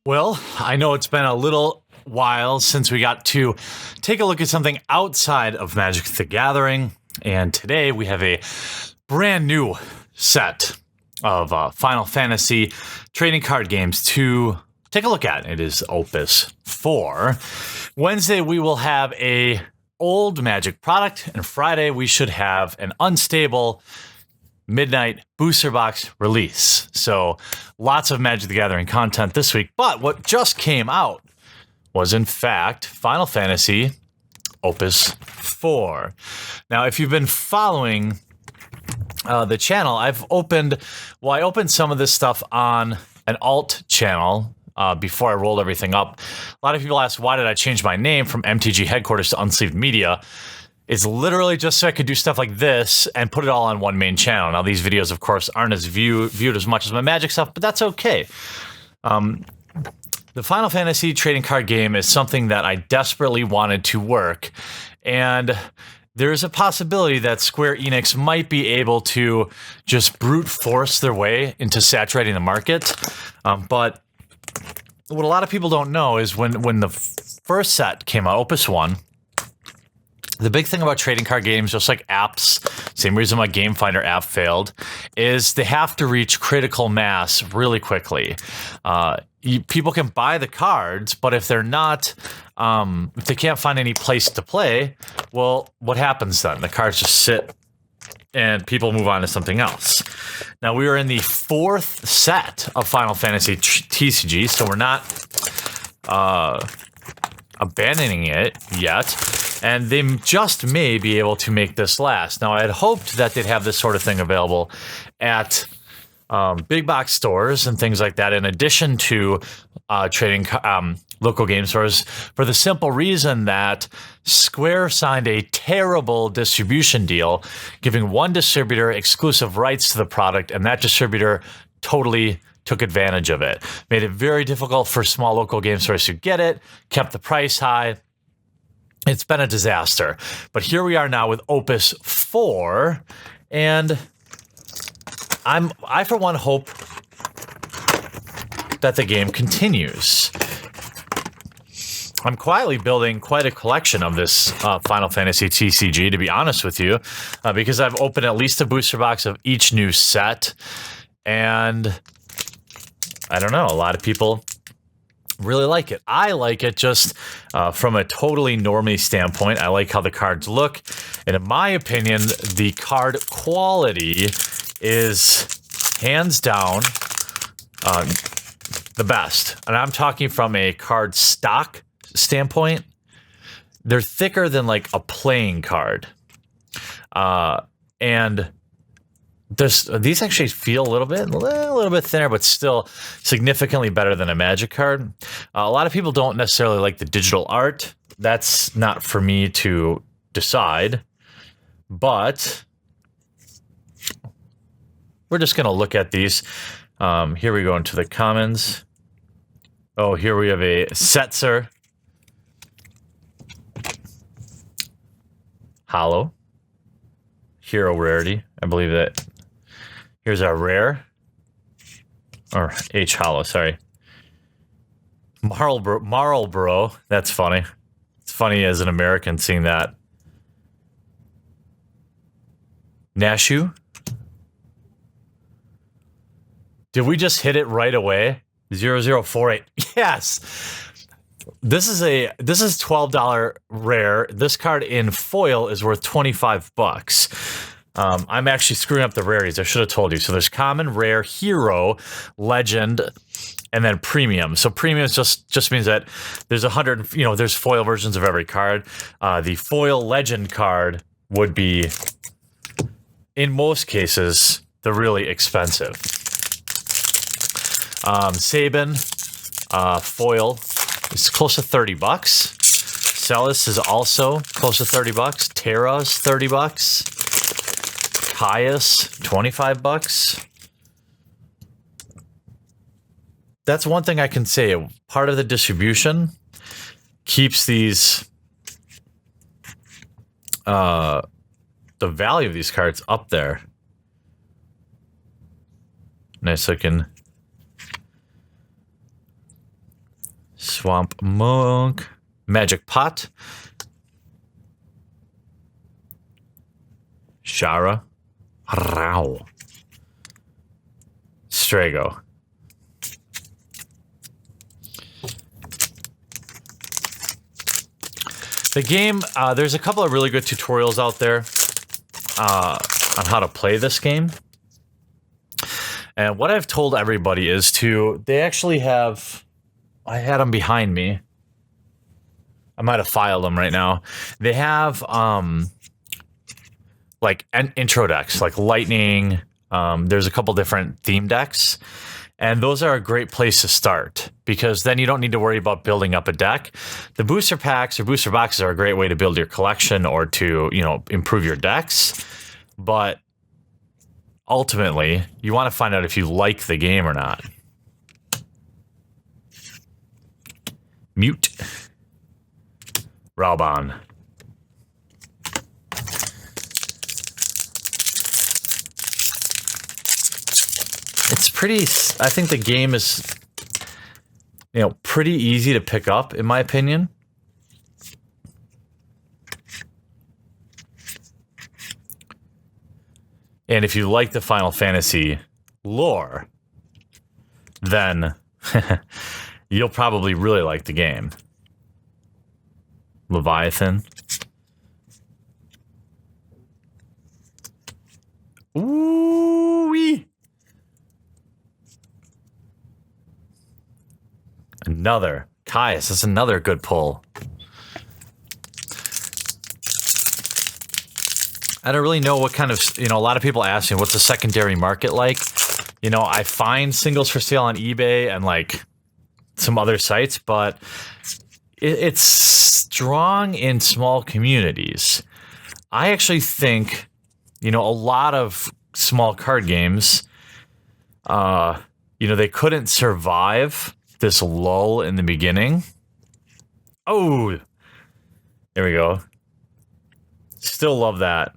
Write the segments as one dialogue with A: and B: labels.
A: Well, I know it's been a little while since we got to take a look at something outside of Magic the Gathering, and today we have a brand new set of Final Fantasy trading card games to take a look at. It is Opus 4. Wednesday we will have a old Magic product, and Friday we should have an unstable midnight booster box release. So lots of Magic the Gathering content this week, but what just came out was in fact Final Fantasy Opus 4. Now, if you've been following the channel, I opened some of this stuff on an alt channel before I rolled everything up. A lot of people ask, why did I change my name from MTG Headquarters to Unsleeved Media? It's literally just so I could do stuff like this and put it all on one main channel. Now, these videos, of course, aren't as viewed as much as my Magic stuff, but that's okay. The Final Fantasy trading card game is something that I desperately wanted to work, and there's a possibility that Square Enix might be able to just brute force their way into saturating the market. But what a lot of people don't know is when the first set came out, Opus 1, the big thing about trading card games, just like apps, same reason my Game Finder app failed, is they have to reach critical mass really quickly. People can buy the cards, but if they're not, if they can't find any place to play, well, what happens then? The cards just sit and people move on to something else. Now, we are in the fourth set of Final Fantasy TCG, so we're not abandoning it yet. And they just may be able to make this last. Now, I had hoped that they'd have this sort of thing available at big box stores and things like that, in addition to trading local game stores, for the simple reason that Square signed a terrible distribution deal, giving one distributor exclusive rights to the product, and that distributor totally took advantage of it. Made it very difficult for small local game stores to get it, kept the price high. It's been a disaster. But here we are now with Opus 4, and I for one hope that the game continues. I'm quietly building quite a collection of this Final Fantasy TCG, to be honest with you, because I've opened at least a booster box of each new set, and I don't know, a lot of people really like it. I like it just from a totally normie standpoint. I like how the cards look, and in my opinion, the card quality is hands down the best. And I'm talking from a card stock standpoint. They're thicker than like a playing card, and these actually feel a little bit thinner, but still significantly better than a Magic card. A lot of people don't necessarily like the digital art. That's not for me to decide, but we're just going to look at these. Here we go into the commons. Oh, here we have a Setzer. Hollow. Hero Rarity. I believe that. Here's our rare. Or H Hollow, sorry. Marlboro. That's funny. It's funny as an American seeing that. Nashu. Did we just hit it right away? 0048. Yes. This is $12 rare. This card in foil is worth $25. I'm actually screwing up the rarities. I should have told you. So there's common, rare, hero, legend, and then premium. So premium just means that there's 100. There's foil versions of every card. The foil legend card would be, in most cases, the really expensive. Sabin, foil is close to $30. Celis is also close to $30. Terra's $30. Caius, $25. That's one thing I can say. Part of the distribution keeps these, the value of these cards up there. Nice looking Swamp Monk. Magic Pot. Shara. Rao. Strago. The game, there's a couple of really good tutorials out there on how to play this game. And what I've told everybody is they actually have, I had them behind me. I might have filed them right now. They have like an intro decks, like Lightning. There's a couple different theme decks. And those are a great place to start because then you don't need to worry about building up a deck. The booster packs or booster boxes are a great way to build your collection or to, improve your decks. But ultimately, you want to find out if you like the game or not. Mute. Raubon. It's pretty, I think the game is, pretty easy to pick up, in my opinion. And if you like the Final Fantasy lore, then you'll probably really like the game. Leviathan. Ooh-wee. Another. Caius, that's another good pull. I don't really know what kind of, a lot of people ask me, what's the secondary market like? I find singles for sale on eBay and like some other sites, but it's strong in small communities. I actually think, a lot of small card games, they couldn't survive this lull in the beginning. Oh, there we go. Still love that.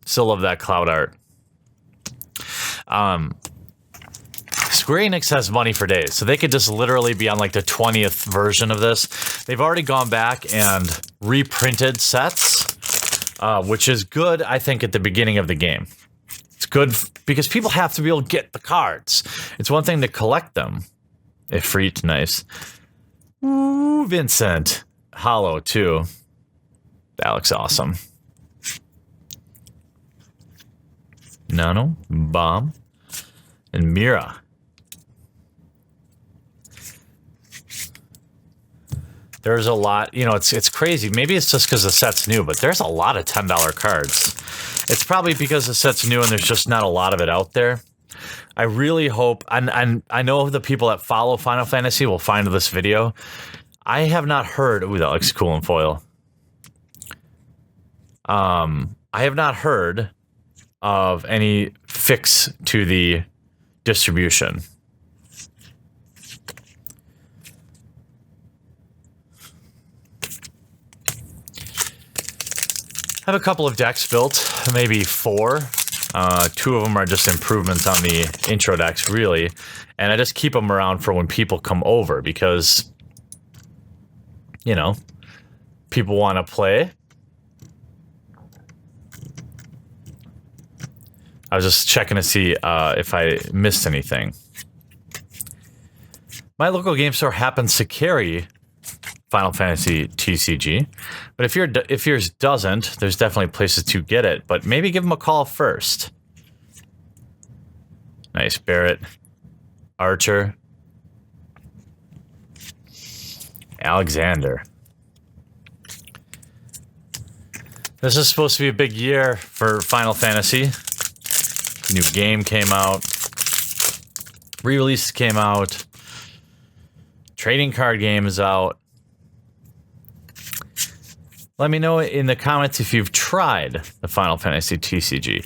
A: Still love that cloud art. Square Enix has money for days, so they could just literally be on like the 20th version of this. They've already gone back and reprinted sets, which is good, I think, at the beginning of the game. It's good because people have to be able to get the cards. It's one thing to collect them. Ifrit, nice. Ooh, Vincent. Hollow, too. That looks awesome. Nano, Bomb, and Mira. There's a lot, it's crazy. Maybe it's just because the set's new, but there's a lot of $10 cards. It's probably because the set's new and there's just not a lot of it out there. I really hope, and I know the people that follow Final Fantasy will find this video. I have not heard, ooh, that looks cool in foil. I have not heard of any fix to the distribution. I have a couple of decks built, maybe 4. 2 of them are just improvements on the intro decks, really. And I just keep them around for when people come over because, people want to play. I was just checking to see if I missed anything. My local game store happens to carry Final Fantasy TCG, but if yours doesn't, there's definitely places to get it. But maybe give them a call first. Nice, Barrett, Archer, Alexander. This is supposed to be a big year for Final Fantasy. New game came out. Re-release came out. Trading card game is out. Let me know in the comments if you've tried the Final Fantasy TCG.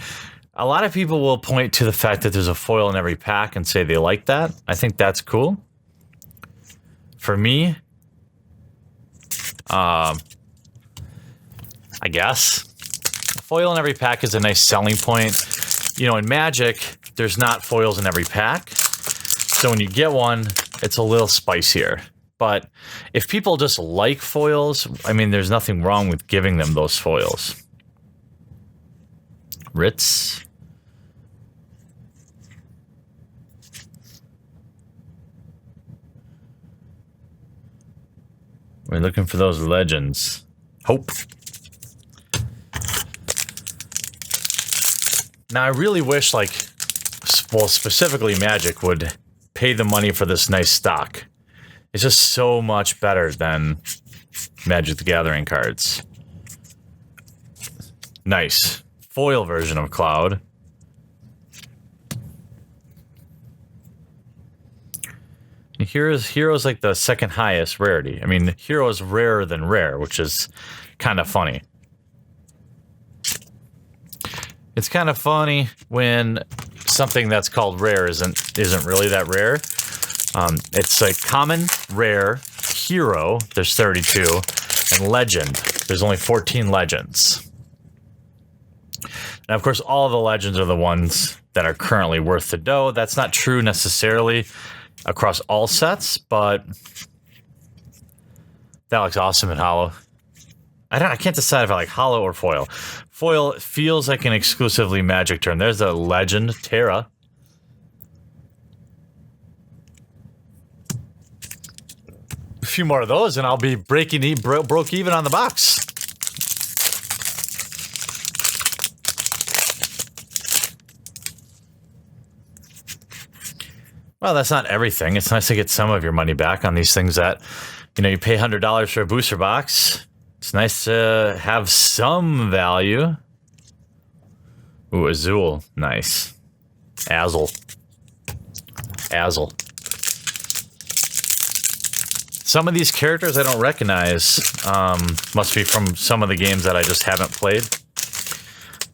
A: A lot of people will point to the fact that there's a foil in every pack and say they like that. I think that's cool. For me, I guess, a foil in every pack is a nice selling point. In Magic, there's not foils in every pack. So when you get one, it's a little spicier. but if people just like foils, I mean, there's nothing wrong with giving them those foils. Ritz. We're looking for those legends. Hope. Now, I really wish, like, well, specifically Magic would pay the money for this nice stock. It's just so much better than Magic the Gathering cards. Nice. Foil version of Cloud. Hero's like the second highest rarity. I mean, Hero is rarer than rare, which is kind of funny. It's kind of funny when something that's called rare isn't really that rare. It's like common, rare, hero, there's 32, and legend, there's only 14 legends. And of course, all of the legends are the ones that are currently worth the dough. That's not true necessarily across all sets, but that looks awesome in Holo. I can't decide if I like Holo or Foil. Foil feels like an exclusively Magic turn. There's a legend, Terra. A few more of those, and I'll be broke even on the box. Well, that's not everything. It's nice to get some of your money back on these things that, you know, you pay $100 for a booster box. It's nice to have some value. Ooh, Azul. Nice. Azul. Some of these characters I don't recognize. Must be from some of the games that I just haven't played.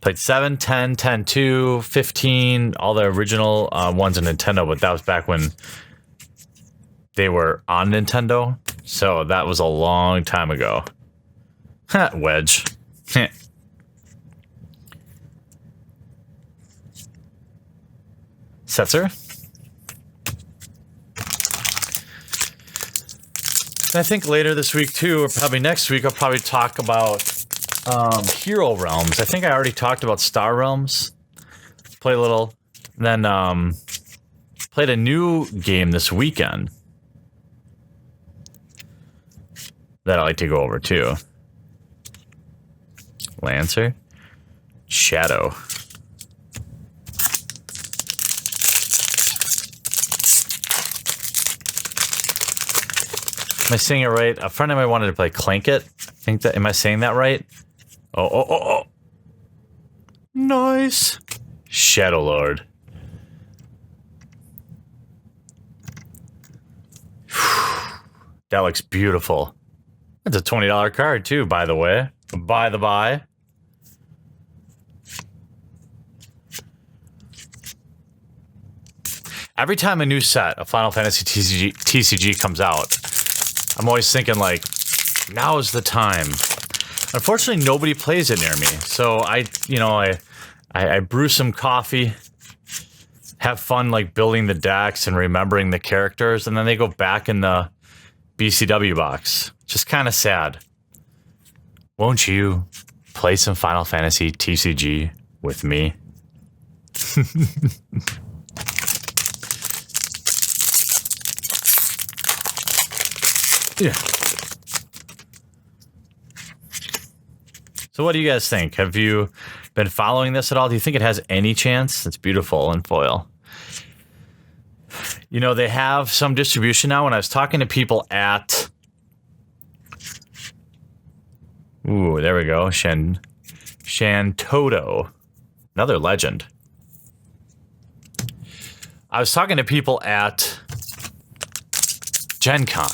A: Played 7, 10, 10-2, 15, all the original ones in Nintendo, but that was back when they were on Nintendo. So that was a long time ago. Wedge. Setzer. I think later this week too, or probably next week, I'll probably talk about Hero Realms. I think I already talked about Star Realms. Play a little. Then played a new game this weekend that I like to go over too. Lancer. Shadow. Am I saying it right? A friend of mine wanted to play Clanket. Am I saying that right? Oh. Nice. Shadow Lord. That looks beautiful. That's a $20 card too, by the way. By the by. Every time a new set of Final Fantasy TCG comes out, I'm always thinking, like, now is the time. Unfortunately, nobody plays it near me. So I brew some coffee, have fun, like, building the decks and remembering the characters, and then they go back in the BCW box. Just kind of sad. Won't you play some Final Fantasy TCG with me? Yeah. So what do you guys think? Have you been following this at all? Do you think it has any chance? It's beautiful in foil. You know, they have some distribution now. When I was talking to people at... Ooh, there we go. Shantoto. Another legend. I was talking to people at Gen Con.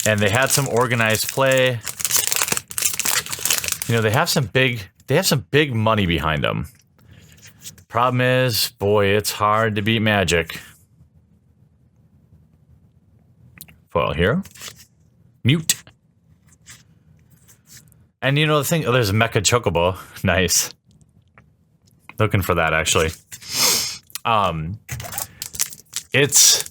A: And they had some organized play. You know, they have some big money behind them. Problem is, boy, it's hard to beat Magic. Foil hero. Mute. And you know the thing, there's a Mecha Chocobo. Nice. Looking for that, actually. It's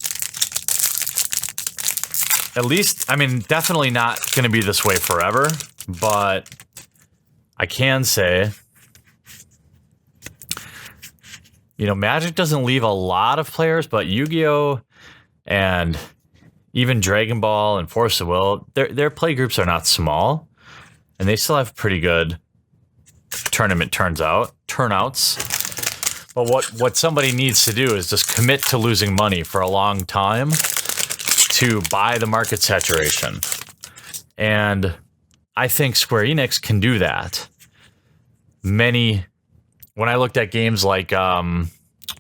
A: At least, I mean, definitely not going to be this way forever, but I can say, Magic doesn't leave a lot of players, but Yu-Gi-Oh! And even Dragon Ball and Force of Will, their play groups are not small, and they still have pretty good tournament turnouts. But what somebody needs to do is just commit to losing money for a long time to buy the market saturation. And I think Square Enix can do that. When I looked at games like,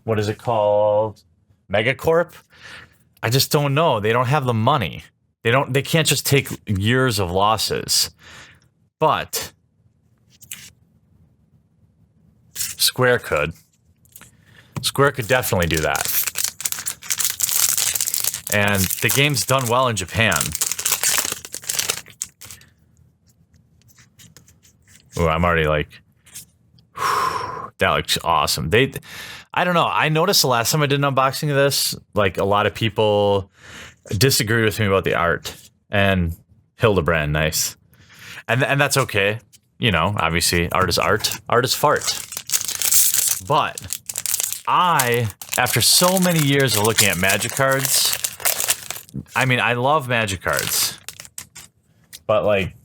A: what is it called? Megacorp, I just don't know. They don't have the money. They can't just take years of losses. But Square could. Square could definitely do that. And the game's done well in Japan. Ooh, I'm already like, whew, that looks awesome. I don't know. I noticed the last time I did an unboxing of this, like a lot of people disagreed with me about the art. And Hildebrand, nice. And that's okay. Obviously, art is art. Art is fart. But after so many years of looking at Magic cards, I mean, I love Magic cards. But, like,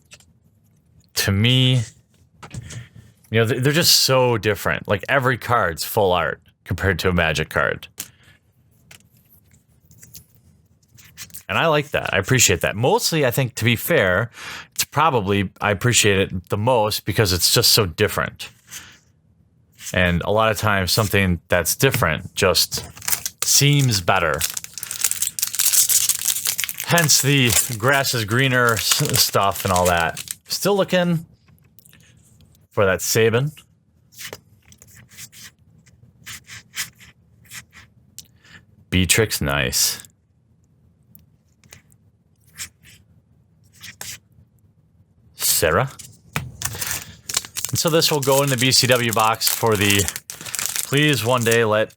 A: to me, they're just so different. Like, every card's full art compared to a Magic card. And I like that. I appreciate that. Mostly, I think, to be fair, I appreciate it the most because it's just so different. And a lot of times, something that's different just seems better. Hence the grass is greener stuff and all that. Still looking for that Sabin. Beatrix, nice. Sarah. And so this will go in the BCW box for the please one day let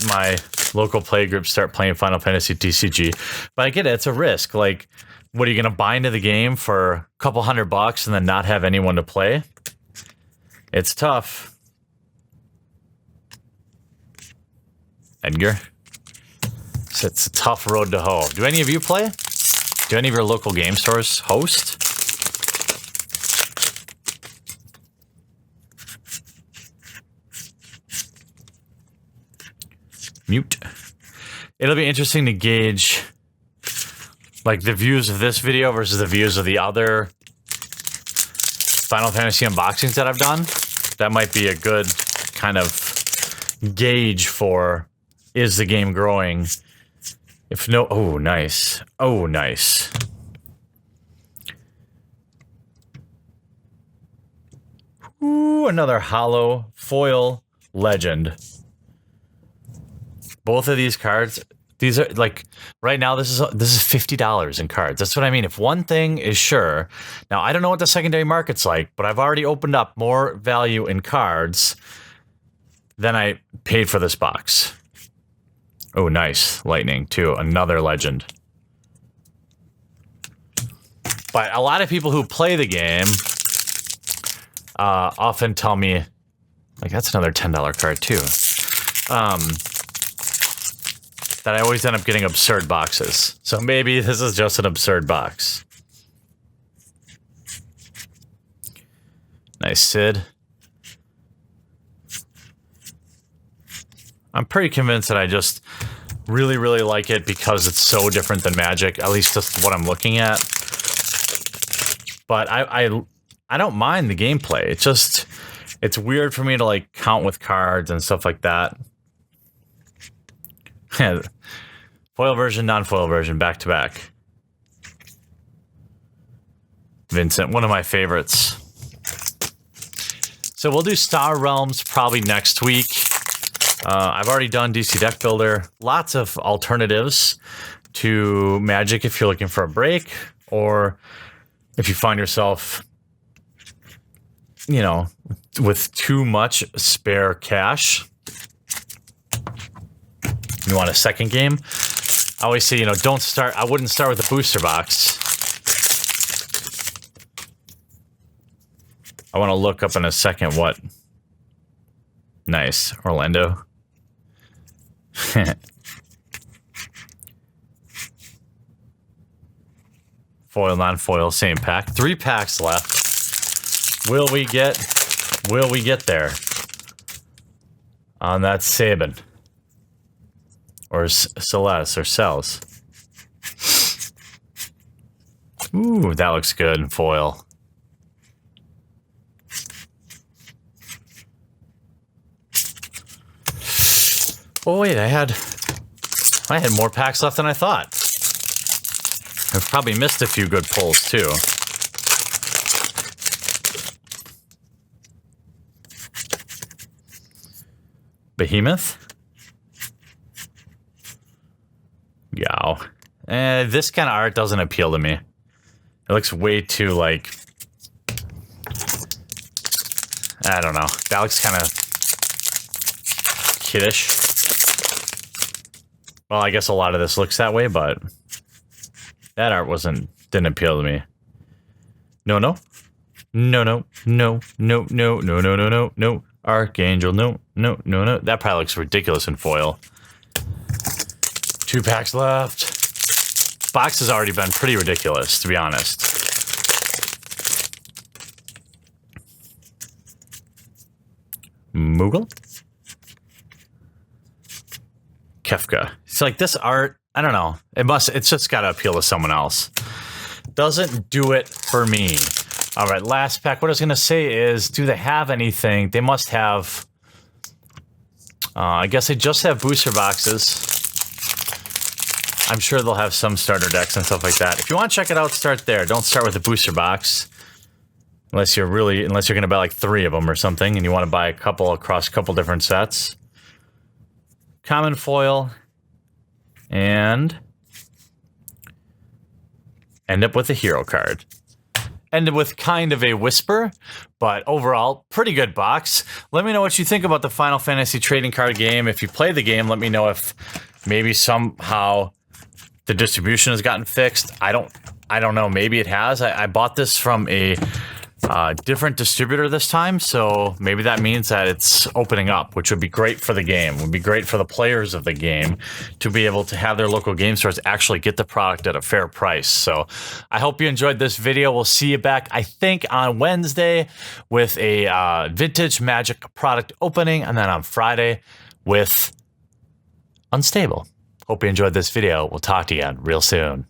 A: my local play group start playing Final Fantasy TCG. But I get it, it's a risk. Like, what are you going to buy into the game for a couple $100 and then not have anyone to play? It's tough. Edgar. So it's a tough road to hoe. Do any of you play? Do any of your local game stores host? Mute. It'll be interesting to gauge like the views of this video versus the views of the other Final Fantasy unboxings that I've done. That might be a good kind of gauge for, is the game growing? If no, oh, nice. Oh, nice. Ooh, another hollow foil legend. Both of these cards, these are like, right now, this is $50 in cards. That's what I mean. If one thing is sure, now I don't know what the secondary market's like, but I've already opened up more value in cards than I paid for this box. Oh, nice. Lightning, too. Another legend. But a lot of people who play the game often tell me, like, that's another $10 card, too. That I always end up getting absurd boxes. So maybe this is just an absurd box. Nice Sid. I'm pretty convinced that I just really, really like it because it's so different than Magic, at least just what I'm looking at. But I don't mind the gameplay. It's just, it's weird for me to like count with cards and stuff like that. Foil version, non-foil version, back to back. Vincent, one of my favorites. So we'll do Star Realms probably next week. I've already done DC Deck Builder. Lots of alternatives to Magic if you're looking for a break, or if you find yourself, you know, with too much spare cash. You want a second game? I always say, you know, don't start. I wouldn't start with a booster box. I want to look up in a second what. Nice. Orlando. Foil, non-foil, same pack. 3 packs left. Will we get there on that Saban? Or Celeste, or Cells? Ooh, that looks good in foil. Oh wait, I had more packs left than I thought. I've probably missed a few good pulls too. Behemoth? Yow. This kind of art doesn't appeal to me. It looks way too, like... I don't know. That looks kind of... kiddish. Well, I guess a lot of this looks that way, but... that art didn't appeal to me. No. Archangel, no. That probably looks ridiculous in foil. 2 packs left. Box has already been pretty ridiculous, to be honest. Moogle? Kefka. It's like this art, I don't know. It's just got to appeal to someone else. Doesn't do it for me. All right, last pack. What I was going to say is, do they have anything? They must have, I guess they just have booster boxes. I'm sure they'll have some starter decks and stuff like that. If you want to check it out, start there. Don't start with a booster box. Unless you're going to buy like 3 of them or something, and you want to buy a couple across a couple different sets. Common foil. And end up with a hero card. Ended with kind of a whisper, but overall, pretty good box. Let me know what you think about the Final Fantasy trading card game. If you play the game, let me know if maybe somehow the distribution has gotten fixed. I don't know. Maybe it has. I bought this from a different distributor this time, so maybe that means that it's opening up, which would be great for the game. Would be great for the players of the game to be able to have their local game stores actually get the product at a fair price. So I hope you enjoyed this video. We'll see you back, I think, on Wednesday with a Vintage Magic product opening, and then on Friday with Unstable. Hope you enjoyed this video. We'll talk to you again real soon.